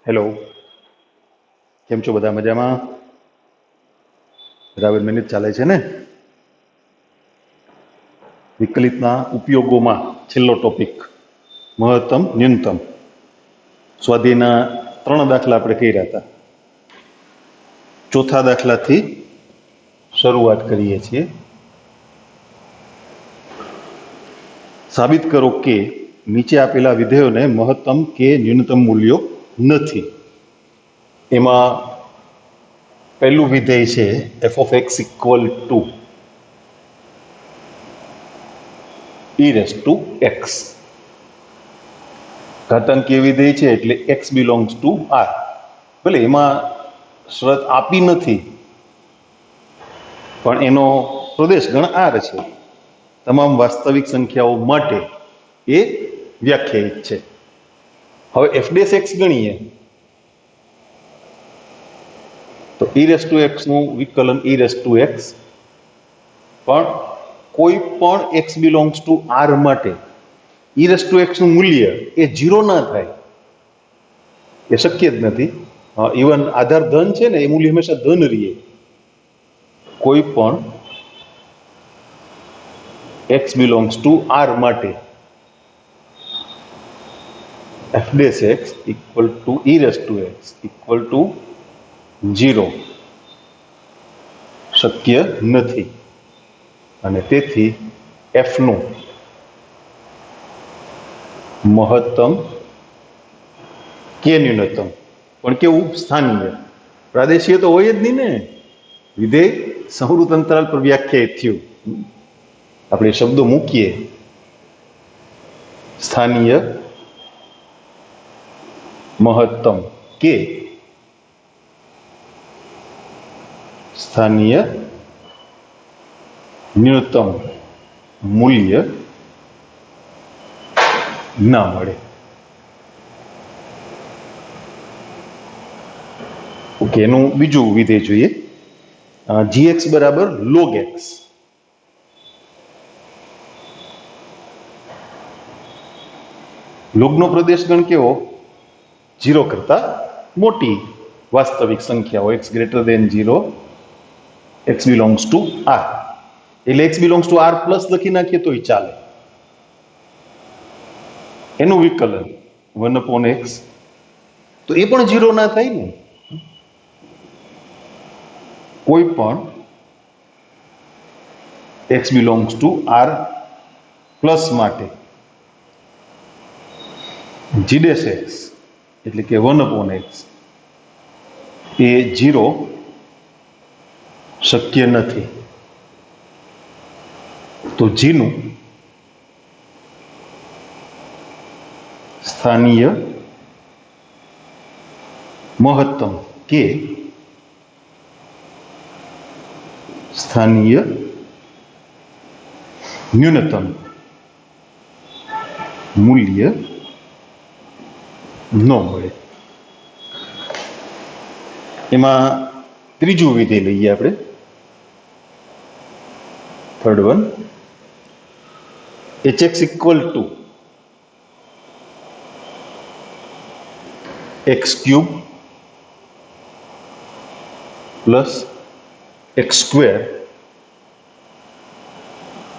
Hello, કેમ છો બધા? મજામાં? બરાબર મહેનત ચાલે છે ને? વિકલિતના ઉપયોગોમાં છેલ્લો ટોપિક મહત્તમ ન્યૂનતમ. સ્વાધ્યાયના 3 દાખલા આપણે કર્યા હતા. ચોથા દાખલાથી શરૂઆત કરીએ છીએ. સાબિત કરો કે નીચે આપેલા વિધેયોને મહત્તમ કે ન્યૂનતમ મૂલ્યો નથી. એમાં પહેલું વિધેય છે f of x equal to e raised to x. ઘાતાંકીય વિધેય છે એટલે x belongs to r. ભલે એમાં શરત આપી નથી, પણ એનો પ્રદેશ ગણ r છે. તમામ વાસ્તવિક સંખ્યાઓ માટે એ વ્યાખ્યાયિત છે. હવે f' x ગણીએ તો e raised to x નું વિકલન e raised to x, પણ કોઈ પણ x belongs to r માટે e raised to x નું મૂલ્ય એ 0 ના થાય, એ શક્ય જ નથી. ઇવન આધાર ધન છે ને, એ મૂલ્ય હંમેશા ધન રહીએ. કોઈ પણ x belongs to r માટે f' equal to e raised to x equal to 0 શક્ય નથી. અને તેથી f નું મહત્તમ કે ન્યૂનતમ પણ કેવું? સ્થાનીય. પ્રાદેશીય તો હોય જ નહીં ને. વિધેય સમૃદ્ધ અંતરાલ પર વ્યાખ્યાયિત થયું. આપણે શબ્દો મૂકીએ: સ્થાનીય મહત્તમ કે સ્થાનીય ન્યૂનતમ મૂલ્ય ના મળે. ઓકે, એનું બીજું વિધેય જોઈએ. gx બરાબર log x. લોગનો પ્રદેશ ગણ કેવો? 0 કરતા મોટી વાસ્તવિક સંખ્યાઓ, x greater than 0, x belongs to r. એટલે x belongs to r plus લખી નાખીએ તોય ચાલે. એનું વિકલન 1/x, તો એ પણ 0 ના થાય ને. કોઈ પણ x belongs to r plus માટે g' x એટલે કે 1/x એ 0 શક્ય નથી. તો g નું સ્થાનીય મહત્તમ કે સ્થાનીય ન્યૂનતમ મૂલ્ય ન મળે. એમાં ત્રીજું વિધેય લઈએ આપણે, third one. hx equal to x cube plus x square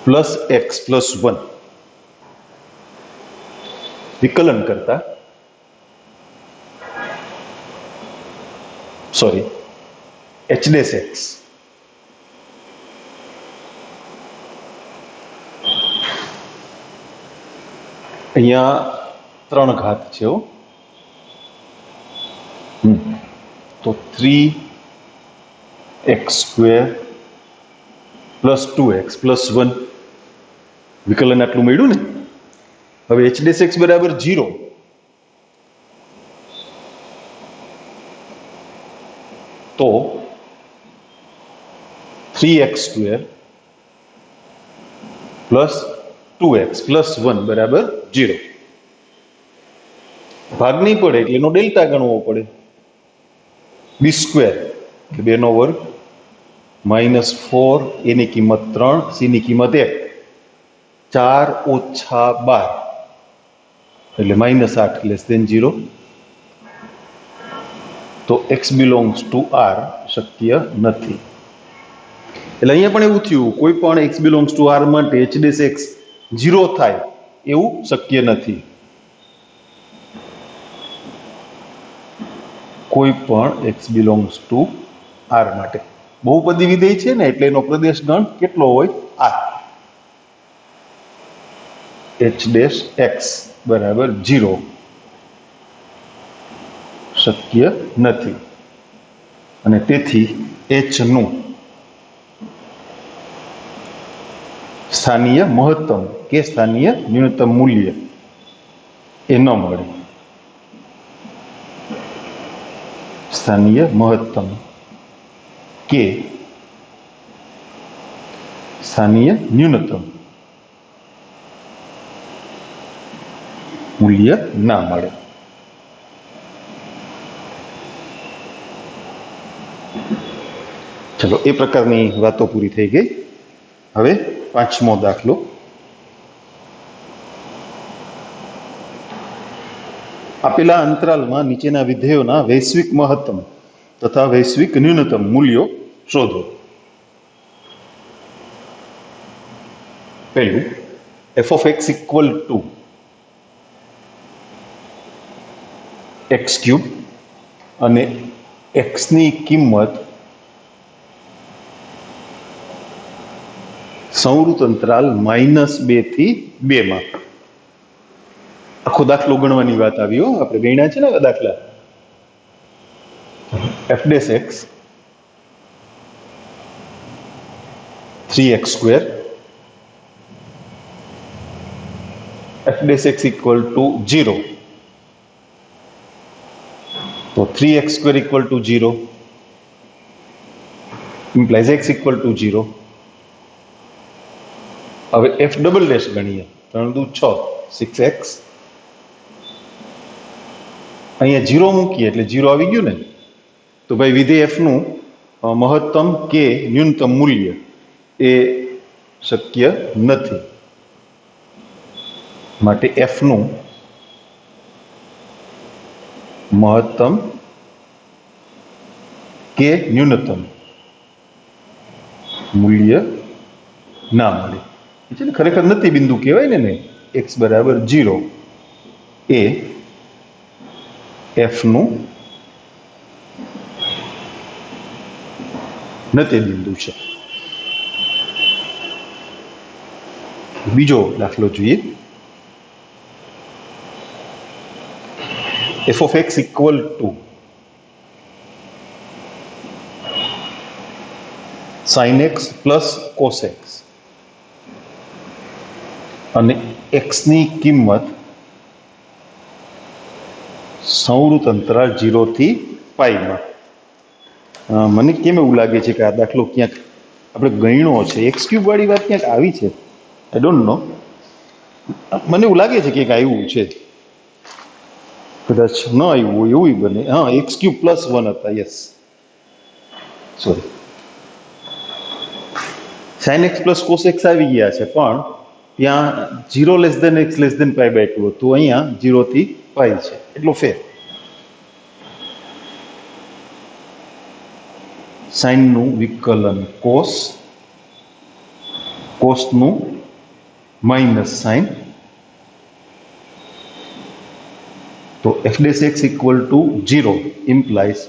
plus x plus 1. વિકલન કરતા h'(x). અહીંયા 3 ઘાત છે. તો 3x² plus 2x plus 1 વિકલન આટલું મળ્યું ને. હવે h'(x) બરાબર 0, તો 3x² plus 2x plus 1 બરાબર 0. ભાગ નહીં પડે એટલે એનો ડેલ્ટા ગણવો પડે. b² એટલે 2 નો વર્ગ -4, એની કિંમત 3, c ની કિંમત 1, 4 - 12 એટલે -8 <0. તો x બિલોંગ્સ ટુ r શક્ય નથી. એટલે અહીંયા પણ એવું થયું, કોઈ પણ x બિલોંગ્સ ટુ r માટે h ડેશ x 0 થાય એવું શક્ય નથી. કોઈ પણ x બિલોંગ્સ ટુ r માટે બહુપદી વિધેય છે ને, એટલે એનો પ્રદેશ ગણ કેટલો હોય? r. h ડેશ x બરાબર 0 શક્ય નથી, અને તેથી h નું સ્થાનીય મહત્તમ કે સ્થાનીય ન્યૂનતમ મૂલ્ય એ ન મળે. સ્થાનીય મહત્તમ કે સ્થાનીય ન્યૂનતમ મૂલ્ય ના મળે. ચલો, એ પ્રકારની વાતો પૂરી થઈ ગઈ. હવે પાંચમો દાખલો. આપેલા અંતરાલમાં નીચેના વિધેયોના વૈશ્વિક મહત્તમ તથા વૈશ્વિક ન્યૂનતમ મૂલ્યો શોધો. પહેલું, f of x equal to x cube અને x ની કિંમત સંવૃત અંતરાલ -2 થી 2 માં. આખો દાખલો ગણવાની વાત આવી હો, આપણે ગણ્યા છે ને દાખલા. f dash x 3x square f dash x equal to 0, તો 3x square equal to 0 implies x equal to 0. હવે f ડબલ ડેશ ગણીએ, 3 દુ 6 6x. અહીંયા 0 મૂકીએ એટલે 0 આવી ગયું ને, તો ભાઈ વિધેય f નું મહત્તમ કે ન્યૂનતમ મૂલ્ય એ શક્ય નથી. માટે f નું મહત્તમ કે ન્યૂનતમ મૂલ્ય ના મળે. એટલે ખરેખર નથી બિંદુ કહેવાય ને, x બરાબર 0 એ f નું નથી બિંદુ છે. બીજો દાખલો જોઈએ. f of x equal to sin x plus cos x અને x ની કિંમત સંવૃત અંતરાળ 0 થી π માં. મને કેમ એવું લાગે છે કે આ દાખલો ક્યાંક આપણે ગણ્યો છે, x ક્યુબ વાળી વાત ક્યાંક આવી છે, આઈ ડોન્ટ નો. મને એવું લાગે છે કે કંઈક આવ્યું છે, કદાચ ન આવ્યું હોય એવું બને. હા, x ક્યુબ પ્લસ 1 હતા. Yes, sorry, sin x plus cos x આવી ગયા છે, પણ ત્યાં 0 less than x less than π/2 હતું, અહીંયા 0 થી π છે, એટલો ફેર. સાઇન નું વિકલન કોસ, કોસ નું માઇનસ સાઇન, તો f dash x equal to 0 implies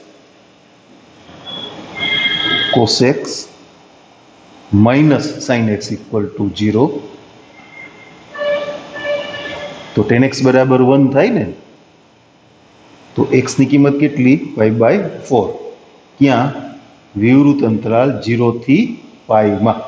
cos x minus sin x equal to 0. તો tan x બરાબર 1 થાય ને, તો x ની કિંમત કેટલી? π/4. ક્યાં? વિવૃત અંતરાલ 0 થી π માં.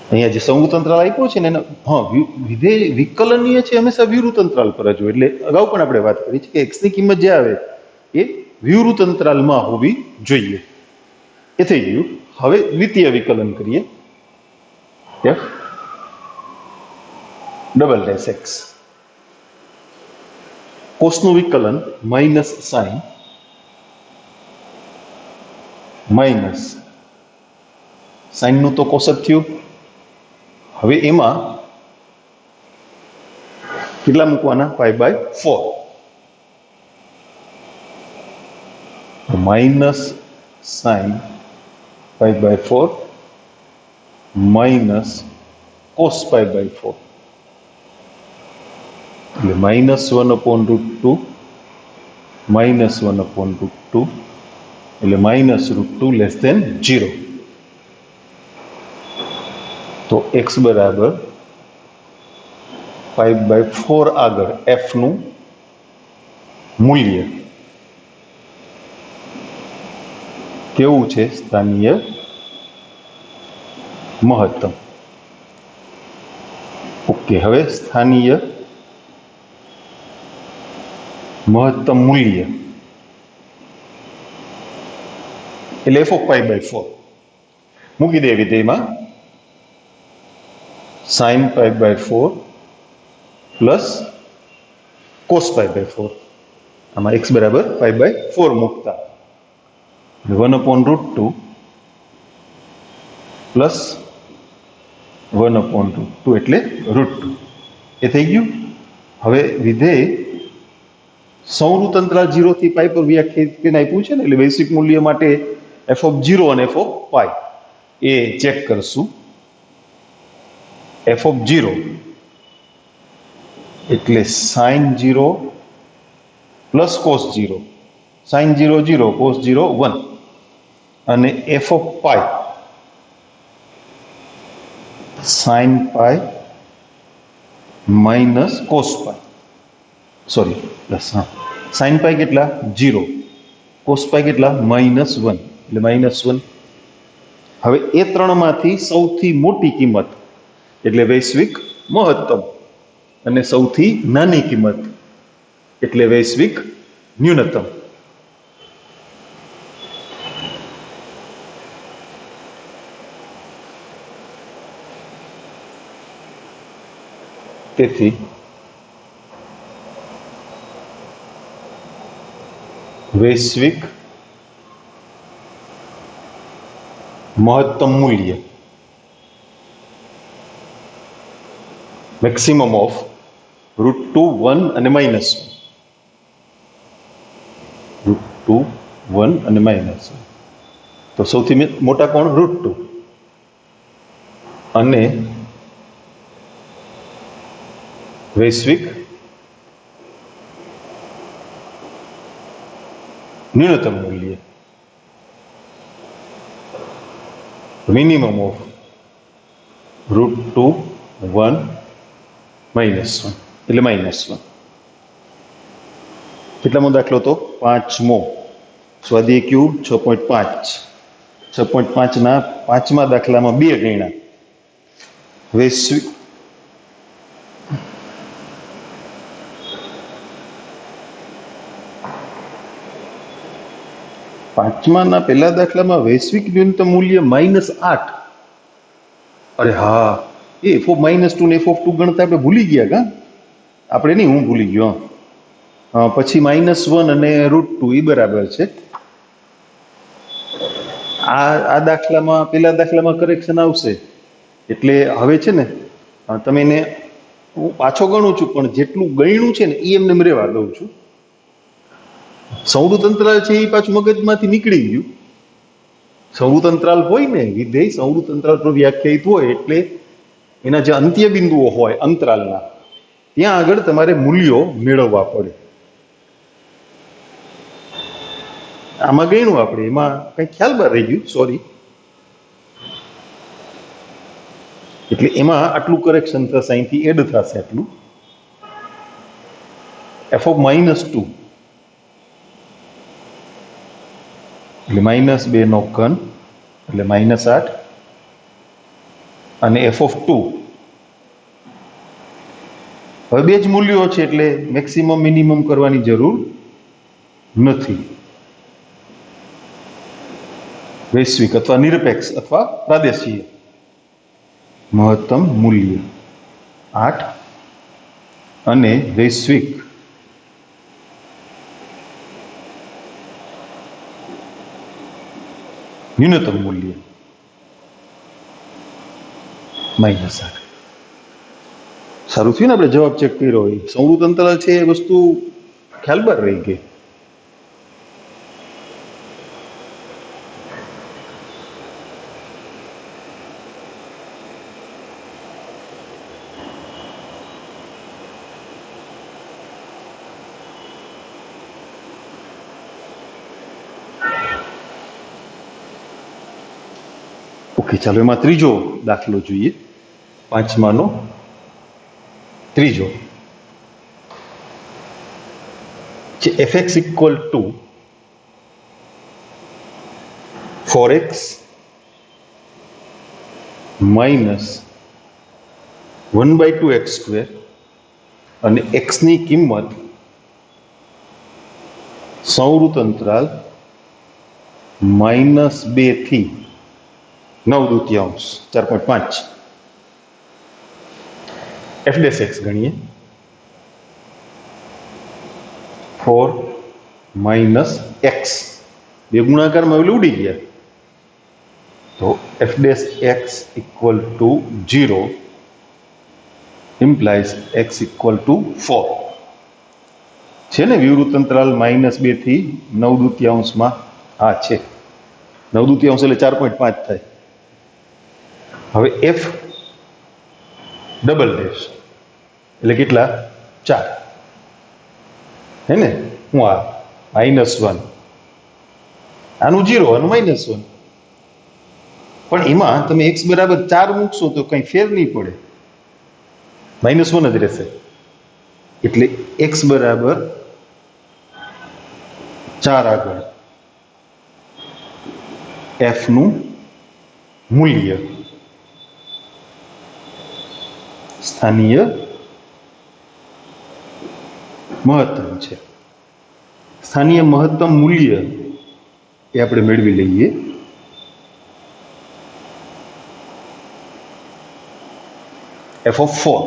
અહીંયા જે સંવૃત અંતરાલ આપ્યો છે ને, હા, વિધેય વિકલનીય છે હંમેશા વિવૃત અંતરાલ પર જ હોય. એટલે અગાઉ પણ આપણે વાત કરી છે કે x ની કિંમત જે આવે એ વિવૃત અંતરાલમાં હોવી જોઈએ. એ થઈ ગયું. હવે દ્વિતીય વિકલન કરીએ. f ડબલ ડેશ x કોસનું વિકલન માઇનસ સાઇન માઇનસ સાઇનનું તો કોસ જ થયું. હવે એમાં કેટલા મૂકવાના? π/4. Minus sine pi by 4 minus cos pi by 4 એટલે -1/√2 -1/√2 એટલે -√2 લેસ દેન 0. તો x બરાબર પાઈ બાય 4 આગળ f નું મૂલ્ય કેવું છે? સ્થાનીય મહત્તમ. ઓકે, હવે સ્થાનીય મહત્તમ મૂલ્ય એટલે f પાઈ બાય 4 મૂકી દે વિધેયમાં. Sine pi by 4 plus cos pi by 4. આમાં x બરાબર પાઈ બાય 4 મૂકતા 1/√2 પ્લસ 1/√2 એટલે √2 એ થઈ ગયું. હવે વિધેય સંવૃત અંતરાલ 0 થી પાઈ પર વ્યાખ્યાયિત આપ્યું છે ને, એટલે વૈશ્વિક મૂલ્ય માટે f(0) અને f(π) એ ચેક કરશું. f(0) એટલે sin 0 plus cos 0, sin 0 0, cos 0 1, અને f(π) sin π minus cos π, sorry plus, હા, sin π કેટલા? 0, cos π કેટલા? -1, એટલે -1. હવે એ ત્રણમાંથી સૌથી મોટી કિંમત એટલે વૈશ્વિક મહત્તમ, અને સૌથી નાની કિંમત એટલે વૈશ્વિક ન્યૂનતમ. તેથી વૈશ્વિક મહત્તમ મૂલ્ય મેક્સિમમ ઓફ √2, 1 અને -1, √2, 1 અને -1. તો સૌથી મોટા કોણ? √2. અને વૈશ્વિક ન્યૂનતમ મૂલ્ય મિનિમમ ઓફ √2, 1, -1 એટલે -1. કેટલામો દાખલો તો? 5મો. સ્વાધ્યાય ક્યુબ 6.5. 6.5ના 5મા દાખલામાં 2 ગણ્યા. વૈશ્વિક પાંચમાના પહેલા દાખલામાં વૈશ્વિક ન્યૂનતમ મૂલ્ય -8. અરે હા, એ f(-2) ને f(2) ગણતા આપણે ભૂલી ગયા કા? આપણે નહીં, હું ભૂલી ગયો. પછી -1 અને √2 એ બરાબર છે. આ દાખલામાં, પહેલા દાખલામાં કરેક્શન આવશે. એટલે હવે છે ને, તમે એને, હું પાછો ગણું છું પણ જેટલું ગણ્યું છે ને એ એમને રહેવા દઉં છું. સંવૃત અંતરાલ છે એ પાછું મગજમાંથી નીકળી ગયું. સંવૃત અંતરાલ હોય ને, વિધેય સંવૃત અંતરાલ પર વ્યાખ્યાયિત હોય એટલે એના જે અંત્ય બિંદુઓ હોય અંતરાલના, ત્યાં આગળ તમારે મૂલ્યો મેળવવા પડે. આમાં ગણ્યું આપણે, એમાં કઈ ખ્યાલ બહાર રહી ગયું, સોરી. એટલે એમાં આટલું કરેક્શન થશે, અહીંથી એડ થશે આટલું. f(-2) એટલે -2 એટલે -8, અને f(2) હવે બે જ મૂલ્યો છે એટલે મેક્સિમમ મિનિમમ કરવાની જરૂર નથી. વૈશ્વિક અથવા નિરપેક્ષ અથવા પ્રાદેશીય મહત્તમ મૂલ્ય 8 અને વૈશ્વિક ન્યૂનતમ મૂલ્ય -8. સારું થયું ને આપણે જવાબ ચેક કર્યો હોય. સંવૃત અંતરાલ છે એ વસ્તુ ખ્યાલ બહાર રહી ગઈ. ઓકે, ચાલો એમાં ત્રીજો દાખલો જોઈએ. પાંચમાનો ત્રીજો છે fx equal to 4x minus 1/2x² અને x ની કિંમત સંવૃત અંતરાલ -2 થી 9/2 4.5 f'(x) ગણીએ. 4 માઇનસ x બે ગુણાકારમાં ઓલું ઉડી ગયા, તો f'(x) equal to 0 implies x equal to 4 છે ને. વિવૃત અંતરાલ -2 થી 9/2 આ છે. 9/2 એટલે 4.5 થાય. હવે f ડબલ ડેશ એટલે કેટલા? 4 હે ને. હું આ -1 આનું 0 આનું -1, પણ એમાં તમે x બરાબર 4 મૂકશો તો કંઈ ફેર નહીં પડે, -1 જ રહેશે. એટલે x બરાબર 4 આગળ f નું મૂલ્ય સ્થાનીય મહત્તમ છે. સ્થાનીય મહત્તમ મૂલ્ય એ આપણે મેળવી લઈએ. f of 4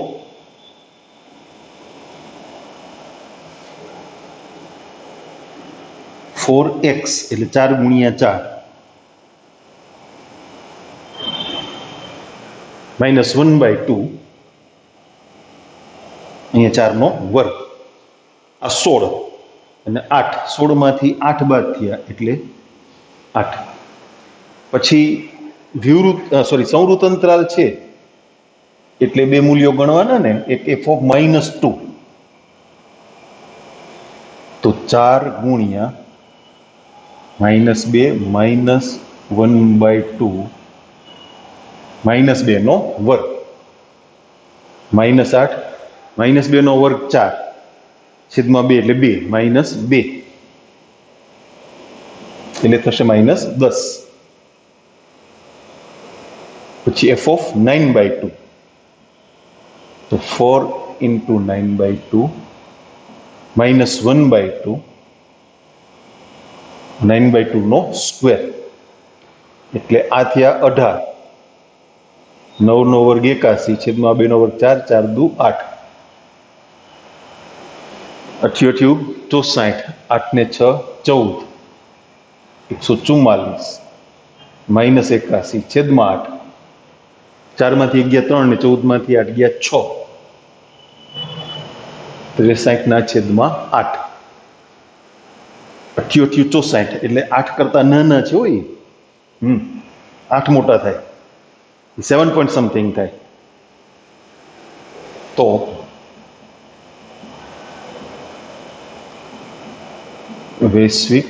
4x એટલે 4 ગુણ્યા 4 -1/2 અહીંયા 4 નો વર્ગ, આ 16 અને 8, 16 માંથી 8 બાદ થયા એટલે 8. પછી સંવૃત અંતરાલ છે એટલે બે મૂલ્યો ગણવાના ને. એક f of -2, તો 4 ગુણ્યા -2 -1/2 -2 નો વર્ગ, -8 -2 નો વર્ગ 4 છેદમાં 2 એટલે 2 -2 એટલે થશે -10. પછી f of 9/2, તો 4 into 9/2 -1/2 9/2 નો સ્ક્વેર એટલે આ થયા 18. 9 નો વર્ગ 81 છેદમાં 2 નો વર્ગ 4 4 દુ 8 88 64 8 ને 6 14 144 -81 છેદમાં 8 4 માંથી 1 ગયા 3 ને 14 માંથી 8 ગયા 6 63 ના છેદમાં 8 88 64 એટલે 8 કરતા નાના છે હોય. 8 મોટા થાય 7 point something થાય. તો વૈશ્વિક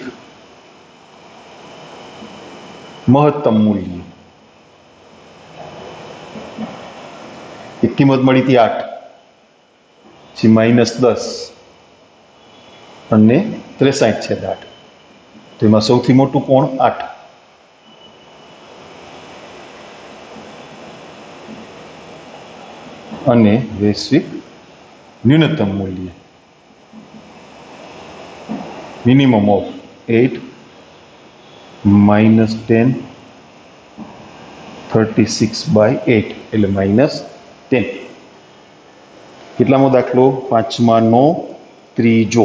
મહત્તમ મૂલ્ય એક કિંમત મળી હતી 8, પછી -10 અને 63/8, તો એમાં સૌથી મોટું કોણ? 8. અને વૈશ્વિક ન્યૂનતમ મૂલ્ય મિનિમમ ઓફ 8 -10 36/8 એટલે -10. કેટલામો દાખલો? પાંચમાનો ત્રીજો.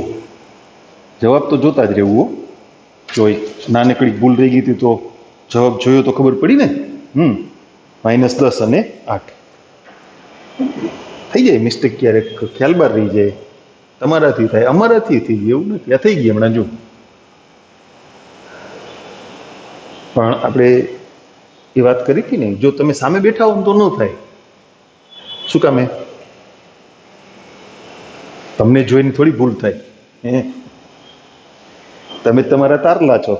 જવાબ તો જોતા જ રહેવું. જો એક નાનકડી ભૂલ રહી ગઈ હતી તો જવાબ જોયો તો ખબર પડી ને. -10 અને 8 થઈ જાય મિસ્ટેક, ક્યારેક ખ્યાલ બહાર રહી જાય. તમારાથી થાય, અમારાથી થઈ જાય એવું નથી. આ થઈ ગઈ હમણાં જો. પણ આપણે એ વાત કરી હતી ને, જો તમે સામે બેઠા હો તો ન થાય. શું કામે? તમને જોઈને થોડી ભૂલ થાય. તમે તમારા તારલા છો,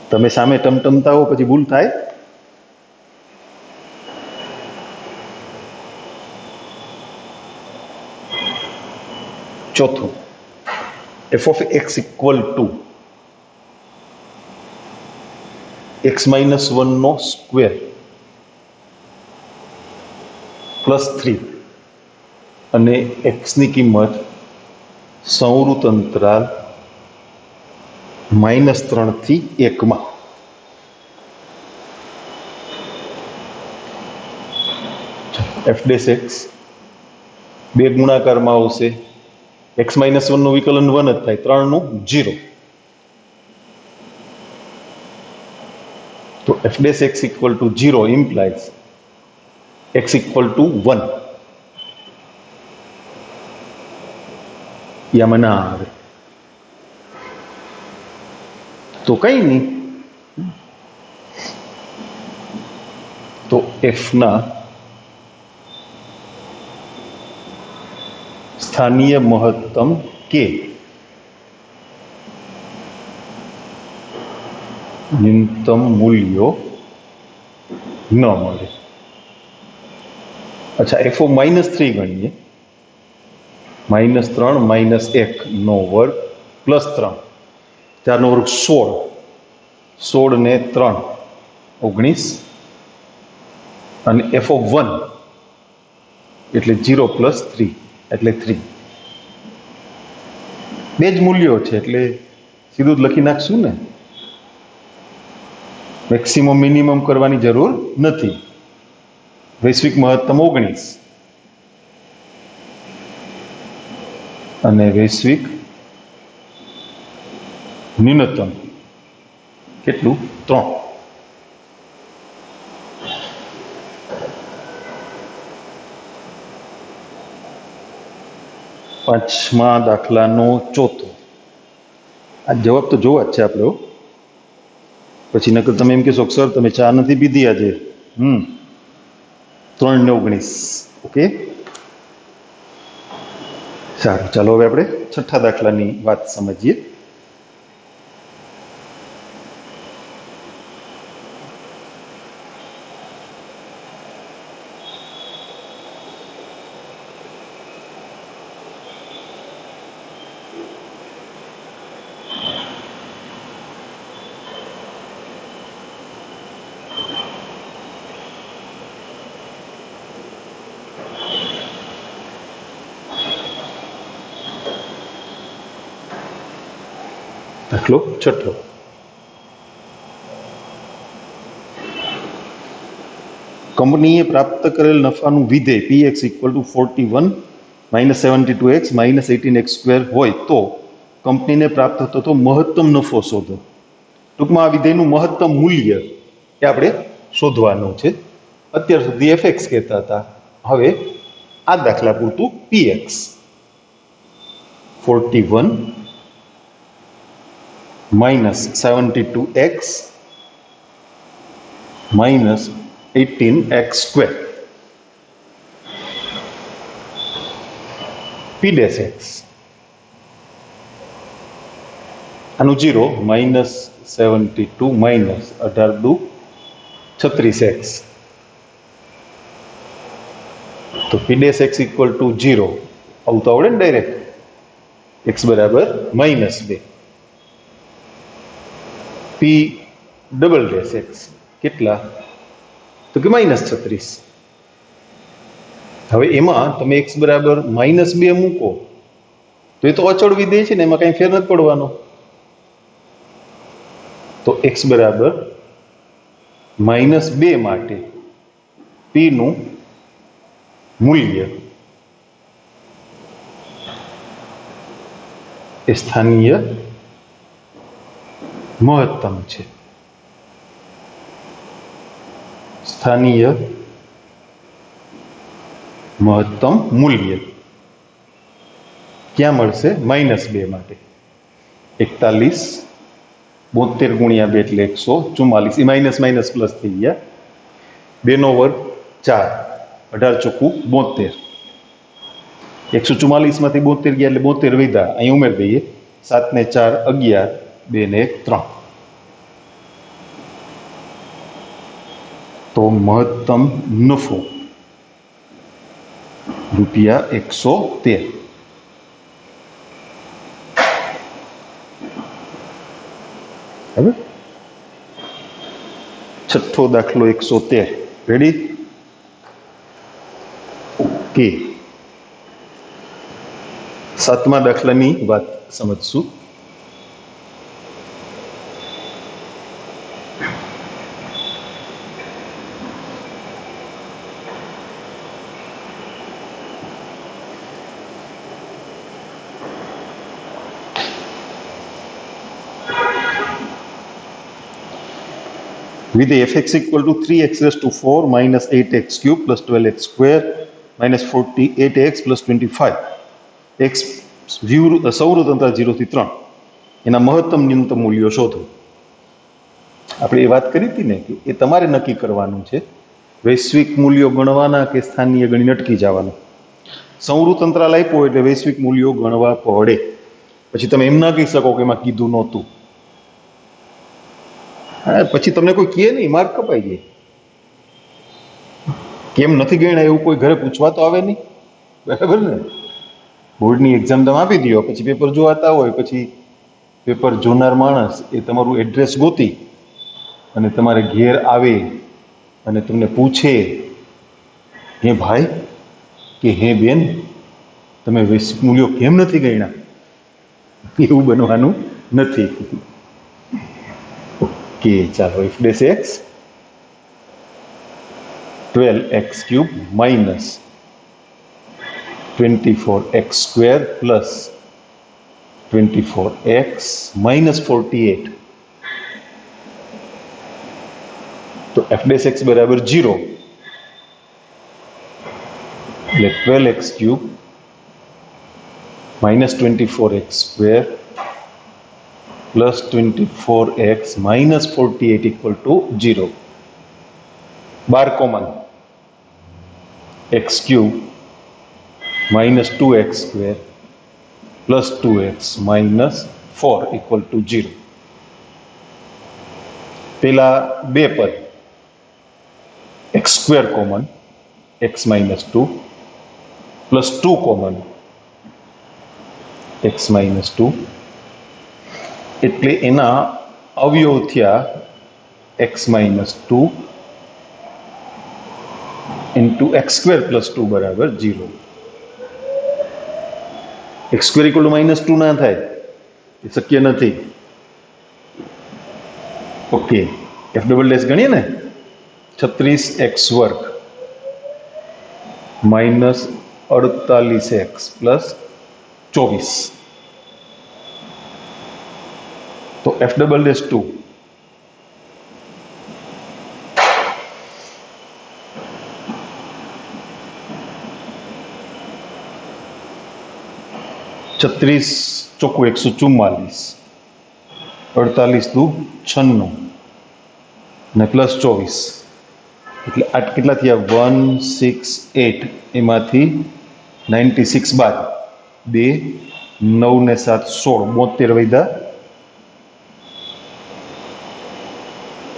તમે સામે ટમટમતા હો પછી ભૂલ થાય. ચોથું f of x equal to x minus 1 નો સ્ક્વેર પ્લસ 3 અને x ની કિંમત સંવૃત અંતરાલ -3 થી 1 માં f dash x બે ગુણાકારમાં આવશે x minus 1 નું વિકલન 1 જ થાય 3 નું 0 તો f dash x equal to 0 implies x equal to 1 યામાં ના આવે તો કઈ નહીં તો f ના સ્થાનીય મહત્તમ કે ન્યૂનતમ મૂલ્યો ન મળે. અચ્છા f of -3 ગણીએ -3 -1 નો વર્ગ પ્લસ 3 4 નો વર્ગ 16 16 ને 3 19 અને f of 1 એટલે 0 પ્લસ 3 એટલે 3 બે જ મૂલ્યો છે એટલે સીધું જ લખી નાખશું ને મેક્સિમમ મિનિમમ કરવાની જરૂર નથી. વૈશ્વિક મહત્તમ 19 અને વૈશ્વિક ન્યૂનતમ કેટલું 3. પાંચમા દાખલાનો ચોથો આ જવાબ તો જોવા જ છે આપણે પછી નકર તમે એમ કહેશો સર તમે ચા નથી પીધી આજે 3 ને 19 ઓકે સારું ચાલો હવે આપણે છઠ્ઠા દાખલાની વાત સમજીએ. દાખલો છઠ્ઠો કંપનીએ પ્રાપ્ત કરેલ નફાનું વિધેય px equal to 41 minus 72x minus 18x² હોય તો કંપનીને પ્રાપ્ત થતો મહત્તમ નફો શોધો. ટૂંકમાં આ વિધેયનું મહત્તમ મૂલ્ય એ આપણે શોધવાનું છે. અત્યાર સુધી fx કહેતા હતા, હવે આ દાખલા પૂરતું px 41 minus 72x minus 18x² p dash x આનું 0 minus 72 minus 18 દુ 36x તો p dash x equal to 0 આવું તો આવડે ને ડાયરેક્ટ x બરાબર -2 p ડબલ ડેશ x કેટલા તો કે -36. હવે એમાં તમે x બરાબર -2 મૂકો તો એ તો અચળ વિધેય છે ને, એમાં કઈ ફેર નથી પડવાનો. તો x બરાબર -2 માટે p નું મૂલ્ય એ સ્થાનીય મહત્તમ છે. સ્થાનીય મહત્તમ મૂલ્ય ક્યાં મળશે? -2 માટે 41 72 ગુણ્યા 2 એટલે 144 એ માઇનસ માઇનસ પ્લસ થઈ ગયા 2 નો વર્ગ 4 18 ચોખ્ખું 72 144 માંથી 72 ગયા એટલે 72 વધ્યા અહીં ઉમેરી દઈએ 7 ને 4 11 2 ને 1 3 તો મહત્તમ નફો ₹113 बराबर। छठो दाखलो 113 रेडी ओके। सातमा दाखलानी बात समझशु। with fx equal to 3x raised to 4 minus 8x cube plus 12x square minus 48x plus 25 x સૌરતંત્ર 0 થી 3 એના મહત્તમ ન્યૂનતમ મૂલ્યો શોધો। આપણે એ વાત કરી હતી ને કે એ તમારે નક્કી કરવાનું છે, વૈશ્વિક મૂલ્યો ગણવાના કે સ્થાનીય ગણી અટકી જવાનું। સૌરતંત્રાલ આપ્યો એટલે વૈશ્વિક મૂલ્યો ગણવા પડે, પછી તમે એમ ના કહી શકો કે એમાં કીધું નહોતું। હા, પછી તમને કોઈ કહે નહીં, માર્ક કપાઈ જાય। કેમ નથી ગણ્યા એવું કોઈ ઘરે પૂછવા તો આવે નહીં, બરાબર ને? બોર્ડની એક્ઝામ તમે આપી દો, પછી પેપર જોવાતા હોય, પછી પેપર જોનાર માણસ એ તમારું એડ્રેસ ગોતી અને તમારે ઘેર આવે અને તમને પૂછે, હે ભાઈ કે હે બેન, તમે વૈશ્વિક મૂલ્યો કેમ નથી ગણ્યા? એવું બનવાનું નથી। ओके चलो f dash x 12x cube minus 24x square plus 24x minus 48 तो f dash x बराबर 0 એટલે 12x cube minus 24x square plus 24x minus 48 equal to 0 bar common x cube minus 2x square plus 2x minus 4 equal to 0 पहला बे पद x square common x minus 2 plus 2 common x minus 2 એટલે એના અવયવ થયા x minus 2 into x square plus 2 બરાબર 0 x square equal to minus 2 ના થાય, એ શક્ય નથી। ઓકે, f ડબલ ડેશ ગણીએ ને 36x વર્ગ માઇનસ 48x પ્લસ 24 तो f डबल डैश 2 36 चौकू 144 48 दू 96 ने प्लस 24 એટલે આ કેટલા થયા 168 એમાંથી 96 બાદ 2 9 ને 7 16 72 વૈદા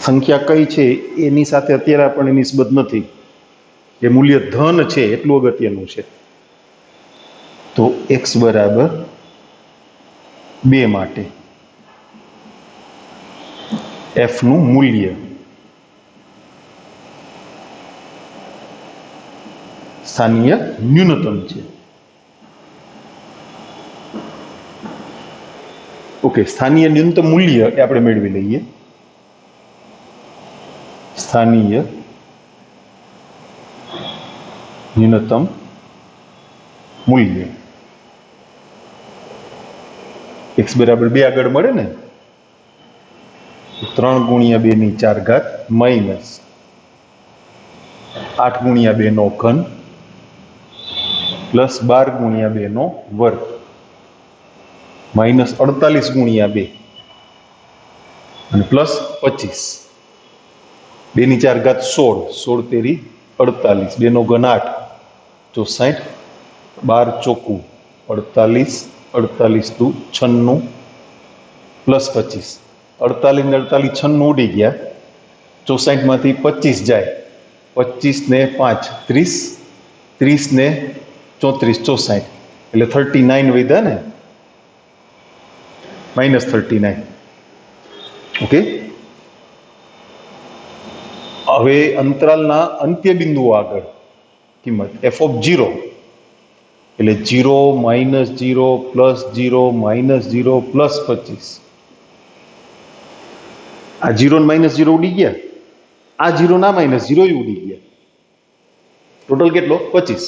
સંખ્યા કઈ છે એની સાથે અત્યારે આપણને નિસ્બત નથી, એ મૂલ્ય ધન છે એટલું અગત્યનું છે। તો x બરાબર 2 માટે f નું મૂલ્ય સ્થાનીય ન્યૂનતમ છે। ઓકે, સ્થાનીય ન્યૂનતમ મૂલ્ય એ આપણે મેળવી લઈએ। स्थानीय न्यूनतम मूल्य x बराबर 2 આગળ મળે ને 3 ગુણ્યા 2 ની 4 ઘાત માઇનસ 8 ગુણ્યા 2 નો ઘન પ્લસ 12 ગુણ્યા 2 નો વર્ગ માઇનસ 48 ગુણ્યા 2 અને પ્લસ 25 2 ની 4 ઘાત 16 16 તેરી 48 2 નો ઘન 8 64 12 ચોકુ 48 48 દુ 96 પ્લસ 25 48 ને 48 96 ઉડી ગયા 64 માંથી 25 જાય 25 ને 5 30 30 ને 34 64 એટલે 39 વધ્યા ને -39 ઓકે, હવે અંતરાલના અંત્ય બિંદુઓ આગળ કિંમત f ઓફ 0 એટલે 0 -0 +0 -0 +25. આ 0 ને -0 ઉડી ગયા, આ 0 ના -0 ઉડી ગયા, ટોટલ કેટલો 25.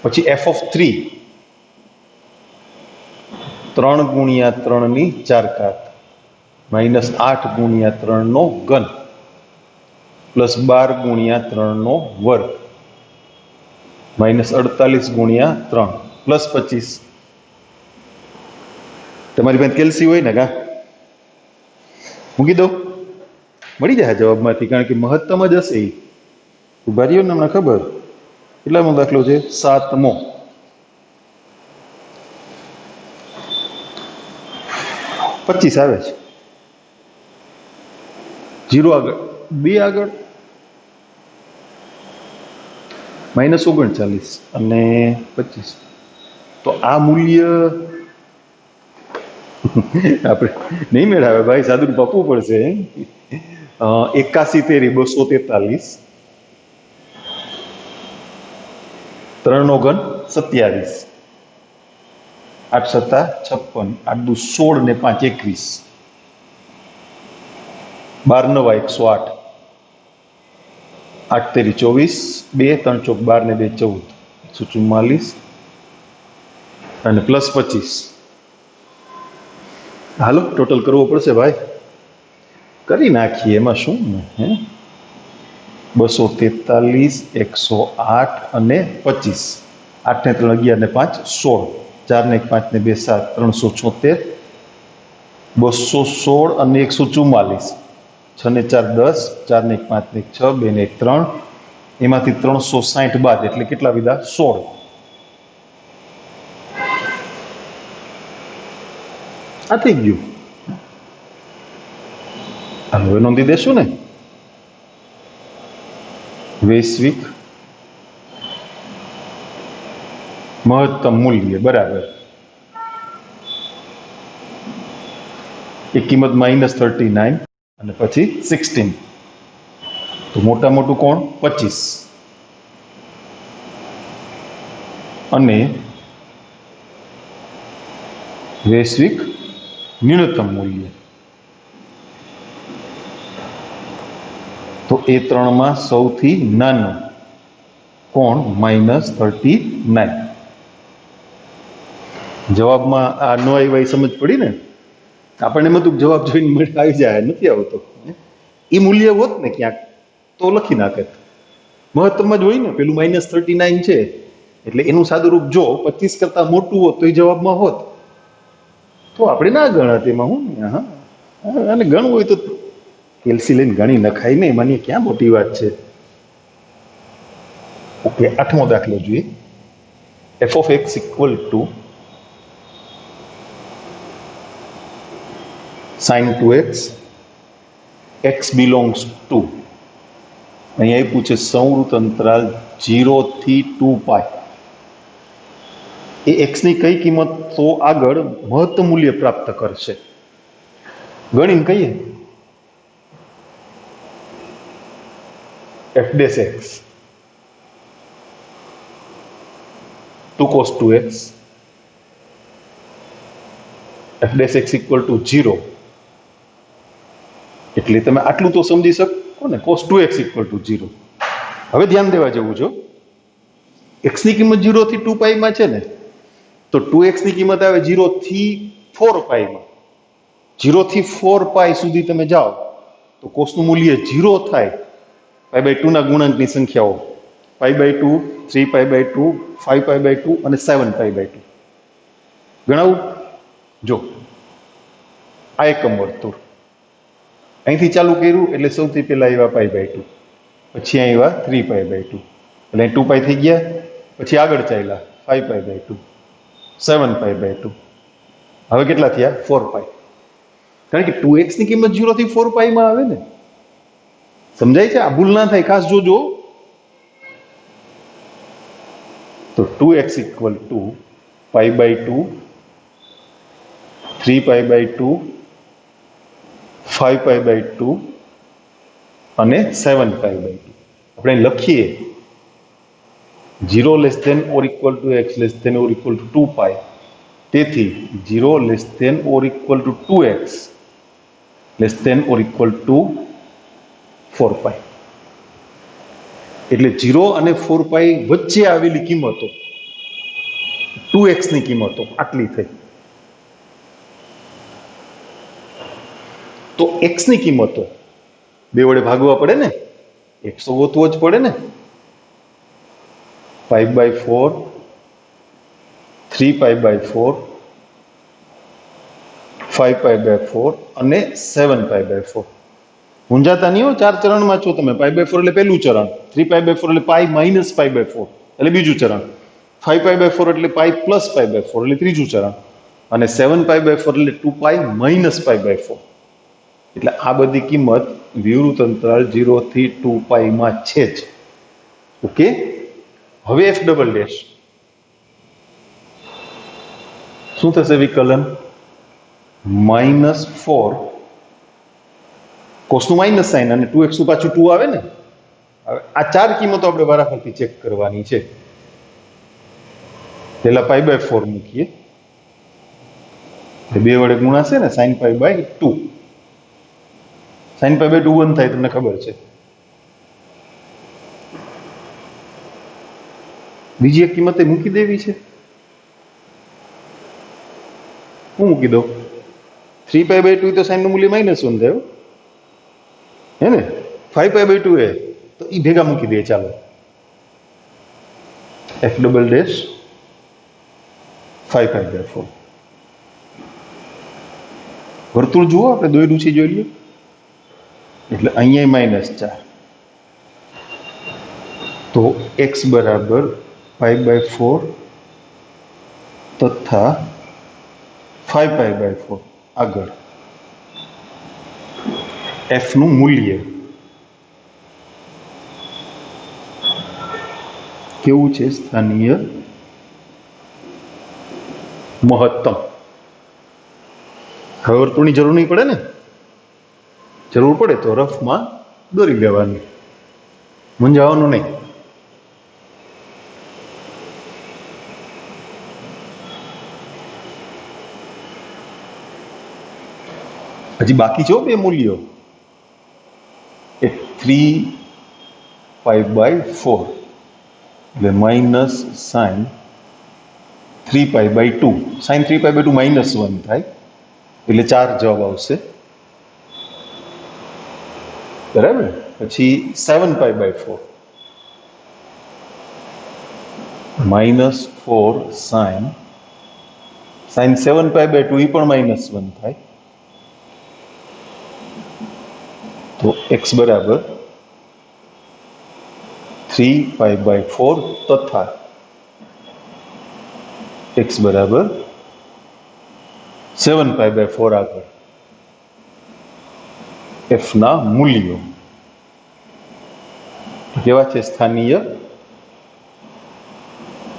પછી f ઓફ 3 3 × 3 ની 4 ઘાત -8 × 3 નો ઘન +12 × 3 નો વર્ગ -48 × 3 +25. તમારી પાસે કેલ્સી હોય ને, કા મૂકી દો, મળી જાય જવાબમાંથી, કારણ કે મહત્તમ જ હશે. ઉભા રહ્યો ને, હમણાં ખબર કેટલામો દાખલો છે? 7મો. $25 આવે છે. 0 આગળ 2 આગળ -39 અને 25. તો આ મૂલ્ય આપણે નહીં મેળવે ભાઈ, સાદું પકવું પડશે. 81 તેરી 243, 3 નો ઘન 27, 8 સત્તા 56, 8 દુ 16 ને 5 21, 12 નવા 108, 8 તેરી 24, 2 3 ચોક 12 ને 2 14, 144 અને +25. હાલો ટોટલ કરવો પડશે ભાઈ, કરી નાખીએ, એમાં શું હે. 243, 108 અને 25. 8 ને 3 11 ને 5 16, 4 ને 1 5 ને 2 7, 376, 216 અને 144, 6 ને 4 10, 4 ને 1 5 ને 6, 2 ને 1 3, એમાંથી 360 બાદ એટલે કેટલા વિધા? 16. આ થઈ ગયું. હવે નોંધી દેશું ને, વૈશ્વિક મહત્તમ મૂલ્ય બરાબર એક કિંમત -39 અને પછી 16. તો મોટા મોટું કોણ? 25 અને વૈશ્વિક ન્યૂનતમ મૂલ્ય. તો એ ત્રણમાં સૌથી નાનું કોણ? -39. જવાબમાં આ ન આવી સમજ પડી ને? આપણને બધું જવાબ જોઈને આવી જાય, નથી આવતો. એ મૂલ્ય હોત ને ક્યાંક તો લખી નાખે. મહત્તમ જ હોય ને, પેલું -39 છે એટલે એનું સાદું રૂપ જો 25 કરતા મોટું હોત તો એ જવાબમાં હોત, તો આપણે ના ગણત. એમાં હું હા, અને ગણવું હોય તો કેલ્સી લઈને ગણી નખાય ને, એમાં ક્યાં મોટી વાત છે. ઓકે, 8મો દાખલો જોઈએ. f of x equal to sin 2x, x belongs to, અહીંયા આપ્યું છે સંવૃત અંતરાલ 0 થી 2π. એ x ની કઈ કિંમત તો આગળ મહત્તમ મૂલ્ય પ્રાપ્ત કરશે? ગણીને કહીએ. f dash x 2 cos 2x, f dash x equal to 0. એટલે તમે આટલું તો સમજી શકો ને, cos 2x equal to 0. હવે ધ્યાન દેવા જેવું છો, x ની કિંમત 0 થી 2π માં છે ને, તો 2x ની કિંમત આવે 0 થી 4π માં. 0 થી 4π સુધી તમે જાઓ તો cos નું મૂલ્ય 0 થાય π/2 ના ગુણાંકની સંખ્યાઓ π/2, 3π/2, 5π/2 અને 7π/2. ગણાવું જો, આ એકમ વર્તુળ અહીંથી ચાલુ કર્યું એટલે સૌથી પહેલા આવ્યા π/2, પછી આવ્યા 3π/2 એટલે 2π થઈ ગયા, પછી આગળ ચાલ્યા 5π/2, 7π/2, હવે કેટલા થયા? 4π. કારણ કે 2x ની કિંમત 0 થી 4π માં આવે ને, સમજાય છે? આ ભૂલ ના થાય, ખાસ જોજો. તો 2x equal to π/2 3π/2, 5π/2 અને 7π/2. આપણે લખીએ 0 less than or equal to x less than or equal to 2π. તેથી 0 less than or equal to 2x less than or equal to 4π. એટલે 0 અને 4π વચ્ચે આવેલી કિંમતો 2x ની કિંમતો આટલી થઈ. તો x ની કિંમતો બે વડે ભાગવા પડે ને, x તો ગોતવો જ પડે ને. 5/4, 3π/4, 5π/4 અને 7π/4. મૂંઝાતા નહીં હો, 4 ચરણમાં છો તમે. π/4 એટલે પહેલું ચરણ, 3π/4 એટલે π માઇનસ π/4 એટલે બીજું ચરણ, 5π/4 એટલે π પ્લસ π/4 એટલે ત્રીજું ચરણ, અને 7π/4 એટલે 2π માઇનસ π/4. એટલે આ બધી કિંમત વિવૃત અંતરાલ 0 થી 2π માં છે જ. ઓકે, હવે f ડબલ ડેશ શું થશે? વિકલન -4 કોસનું માઇનસ સાઇન અને 2x નું પાછું 2 આવે ને. હવે આ ચાર કિંમતો આપણે વારાફરતી ચેક કરવાની છે. પેલા π/4 મૂકીએ, બે વડે ગુણાશે ને, sin π/2. sin π/2 1 થાય, તમને ખબર છે. બીજી એક કિંમત મૂકી દેવી છે. હું મૂકી દઉં? 3π/2 તો સાઈન નું મૂલ્ય -1 થયું હે ને. 5π/2 એ તો એ ભેગા મૂકી દે. ચાલો, f ડબલ ડેશ 5π/4. વર્તુળ જુઓ, આપણે દોર્યું છે, જોઈ લો. એટલે અહીંયા -4. તો x બરાબર π/4 તથા 5π/4. આગળ f નું મૂલ્ય કેવું છે? સ્થાનીય મહત્તમ. હવે વર્તુળની જરૂર નહીં પડે ને. જરૂર પડે તો રફમાં દોરી લેવાની, મૂંઝાવાનું નહીં. હજી બાકી છે બે મૂલ્યો. એ 3π/4 એટલે માઇનસ સાઇન 3π/2. સાઇન 3π/2 -1 થાય એટલે 4 જવાબ આવશે. બરાબર. પછી 7π/4 -4 સાઇન 7π/2 એ પણ -1 થાય. તો x બરાબર 3π/4 તથા x બરાબર 7π/4. આગળ f ના મૂલ્યો કેવા છે? સ્થાનીય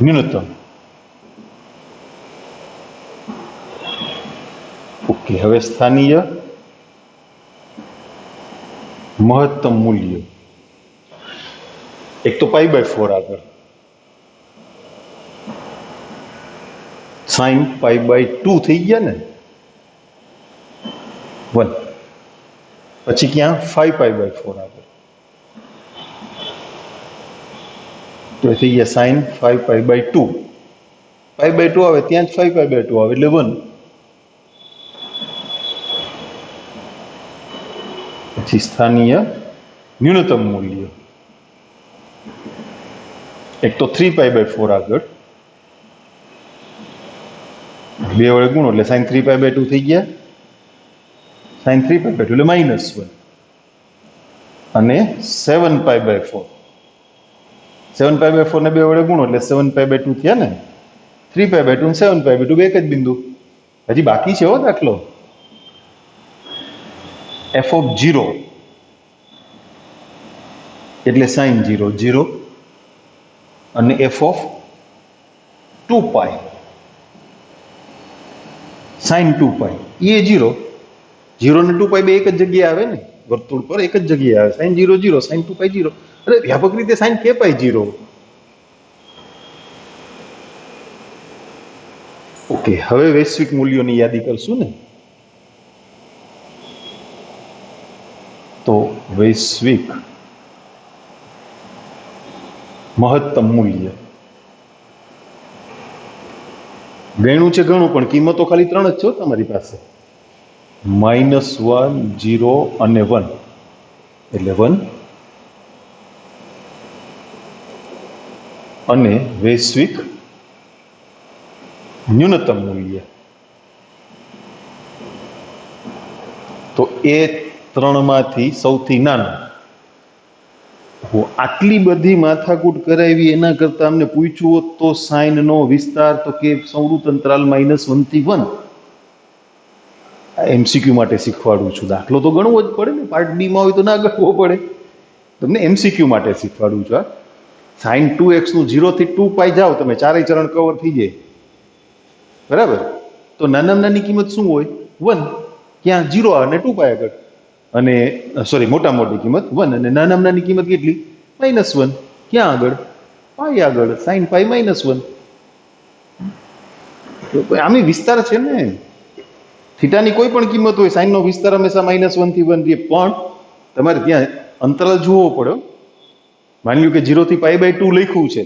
ન્યૂનતમ. ઓકે, હવે સ્થાનીય મહત્તમ મૂલ્ય. એક તો π/4 આગળ sin π/2 થઈ ગયા ને 1. પછી ક્યાં? 5π/4 આગળ તો થઈ ગયા sin 5π/2. π/2 આવે ત્યાં જ 5π/2 આવે એટલે 1. પછી સ્થાનીય ન્યૂનતમ મૂલ્ય. એક તો 3π/4 આગળ બે વડે ગુણો એટલે sin 3π/2 થઈ ગયા. sin 3π/2 એટલે -1. અને 7π/4. 7π/4 ને બે વડે ગુણો એટલે 7π/2 થયા ને. 3π/2 અને 7π/2 બે એક જ બિંદુ. હજી બાકી છે હો દાખલો. f(0) એટલે sin 0 0 અને f(2π) સાઇન 2π એ 0, 0 ને 2π બે એક જ જગ્યાએ આવે ને, વર્તુળ પર એક જ જગ્યાએ આવે. Sine 0 0, sine 2π 0. અરે વ્યાપક રીતે સાઇન kπ 0. ઓકે, હવે વૈશ્વિક મૂલ્યોની યાદી કરશું ને. તો વૈશ્વિક મહત્તમ મૂલ્ય ગણ્યું છે ઘણું, પણ કિંમતો ખાલી 3 જ છે તમારી પાસે, -1, 0 અને 1, એટલે 1. અને વૈશ્વિક ન્યૂનતમ મૂલ્ય, તો એ 3 માંથી સૌથી નાનું. આટલી બધી માથાકૂટ કરાવી એના કરતા અમને પૂછ્યું હોત તો સાઇન નો વિસ્તાર તો કે સંવૃત અંતરાલ -1 થી 1. એમસીક્યુ માટે શીખવાડું છું. દાખલો તો ગણવો જ પડે ને, પાર્ટ બી માં હોય તો ના ગણવો પડે. તમને એમસીક્યુ માટે શીખવાડું છું. સાઇન 2x નું 0 થી 2π જાઓ તમે, ચારેય ચરણ કવર થઈ જાય, બરાબર. તો નાનામાં નાની કિંમત શું હોય? 1. ક્યાં? 0 અને 2π આગળ. અને સોરી, મોટા મોટી કિંમત 1, અને નાનામાં નાની કિંમત કેટલી? -1. ક્યાં આગળ? પાઈ આગળ. સાઇન પાઈ -1. આમી વિસ્તાર છે ને, થીટાની કોઈ પણ કિંમત હોય, સાઇનનો વિસ્તાર હંમેશા -1 થી 1 રહે, પણ તમારે ત્યાં અંતરાલ જોવો પડે. માની લ્યો કે 0 થી π/2 લખ્યું છે,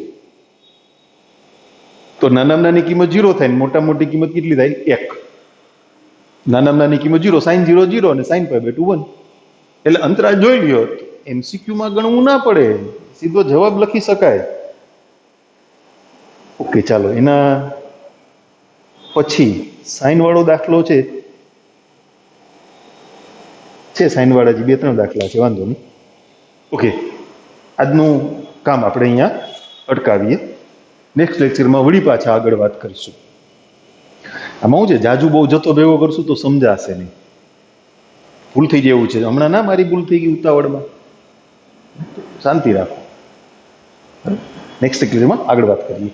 તો નાનામાં નાની કિંમત 0 થાય ને મોટા મોટી કિંમત કેટલી થાય? 1. નાનામાં નાની કિંમત 0, સાઇન 0 0 અને સાઇન π/2 1. એટલે અંતરાલ જોઈ લ્યો. એમસીક્યુમાં ગણવું ના પડે, સીધો જવાબ લખી શકાય. ઓકે, ચાલો એના પછી સાઇન વાળો દાખલો છે સાઇન વાળા જે 2-3 દાખલા છે, વાંધો નહીં. ઓકે, આજનું કામ આપણે અહીંયા અટકાવીએ. નેક્સ્ટ લેક્ચરમાં વળી પાછા આગળ વાત કરીશું. આમાં હું છે, જાજુ બહુ જતો ભેગો કરશું તો સમજાશે નહીં, ભૂલ થઈ જાય એવું છે. હમણાં ના મારી ભૂલ થઈ ગઈ ઉતાવળમાં, શાંતિ રાખો. નેક્સ્ટ લેક્ચરમાં આગળ વાત કરીએ.